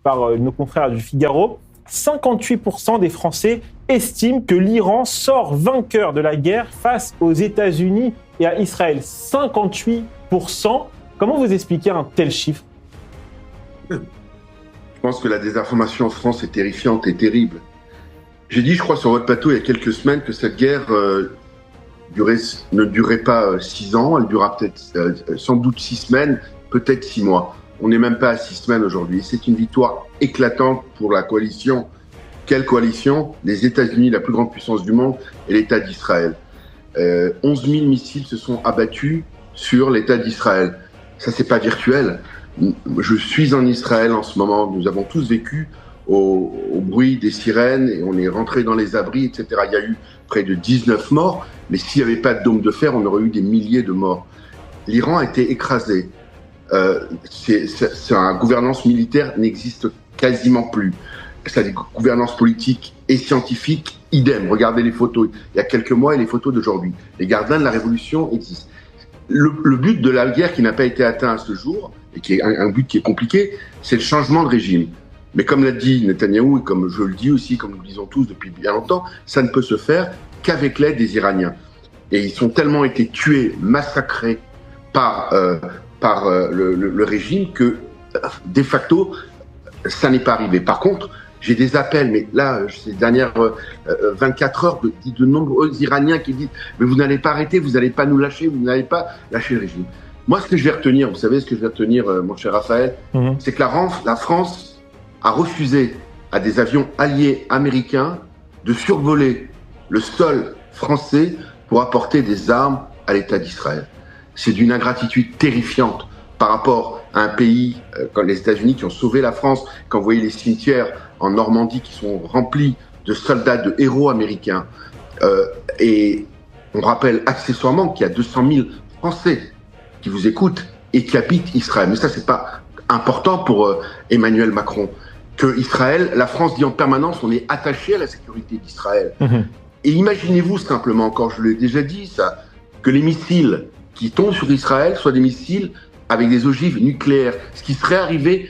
Par nos confrères du Figaro, 58% des Français estiment que l'Iran sort vainqueur de la guerre face aux États-Unis et à Israël. 58%. Comment vous expliquez un tel chiffre? Je pense que la désinformation en France est terrifiante et terrible. J'ai dit, je crois, sur votre plateau il y a quelques semaines que cette guerre ne durait pas 6 ans, elle durera peut-être sans doute 6 semaines, peut-être 6 mois. On n'est même pas à 6 semaines aujourd'hui. C'est une victoire éclatante pour la coalition. Quelle coalition? Les États-Unis, la plus grande puissance du monde, et l'État d'Israël. 11 000 missiles se sont abattus sur l'État d'Israël. Ça, c'est pas virtuel. Je suis en Israël en ce moment. Nous avons tous vécu au bruit des sirènes et on est rentré dans les abris, etc. Il y a eu près de 19 morts, mais s'il n'y avait pas de dôme de fer, on aurait eu des milliers de morts. L'Iran a été écrasé. Une gouvernance militaire n'existe quasiment plus. La gouvernance politique et scientifique, idem. Regardez les photos il y a quelques mois et les photos d'aujourd'hui. Les gardiens de la révolution existent. Le but de la guerre qui n'a pas été atteint à ce jour, et qui est un but qui est compliqué, c'est le changement de régime. Mais comme l'a dit Netanyahou, et comme je le dis aussi, comme nous le disons tous depuis bien longtemps, ça ne peut se faire qu'avec l'aide des Iraniens. Et ils ont tellement été tués, massacrés par le régime que, de facto, ça n'est pas arrivé. Par contre, j'ai des appels, mais là, ces dernières 24 heures, de nombreux Iraniens qui disent « Mais vous n'allez pas arrêter, vous n'allez pas nous lâcher, vous n'allez pas lâcher le régime. » Moi, ce que je vais retenir, vous savez ce que je vais retenir, mon cher Raphaël, c'est que la France a refusé à des avions alliés américains de survoler le sol français pour apporter des armes à l'État d'Israël. C'est d'une ingratitude terrifiante par rapport à un pays comme les États-Unis qui ont sauvé la France, quand vous voyez les cimetières en Normandie qui sont remplis de soldats, de héros américains. Et on rappelle accessoirement qu'il y a 200 000 Français qui vous écoutent et qui habitent Israël. Mais ça, c'est pas important pour Emmanuel Macron. Que Israël, la France dit en permanence, on est attaché à la sécurité d'Israël. Et imaginez-vous simplement, encore je l'ai déjà dit ça, que les missiles qui tombent sur Israël soient des missiles avec des ogives nucléaires, ce qui serait arrivé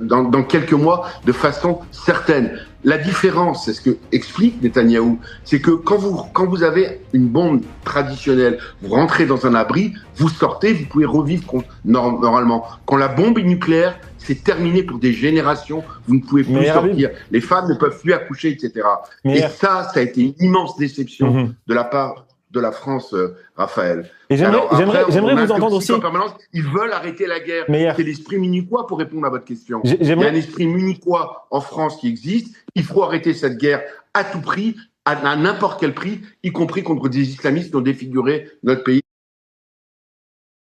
dans quelques mois de façon certaine. La différence, c'est ce que explique Netanyahou, c'est que quand vous avez une bombe traditionnelle, vous rentrez dans un abri, vous sortez, vous pouvez revivre normalement. Quand la bombe est nucléaire, c'est terminé pour des générations, vous ne pouvez plus sortir. Les femmes ne peuvent plus accoucher, etc. Et ça a été une immense déception de la part de la France, Raphaël. Et j'aimerais vous entendre aussi. En permanence, ils veulent arrêter la guerre. C'est l'esprit munichois pour répondre à votre question. Il y a un esprit munichois en France qui existe. Il faut arrêter cette guerre à tout prix, à n'importe quel prix, y compris contre des islamistes qui ont défiguré notre pays.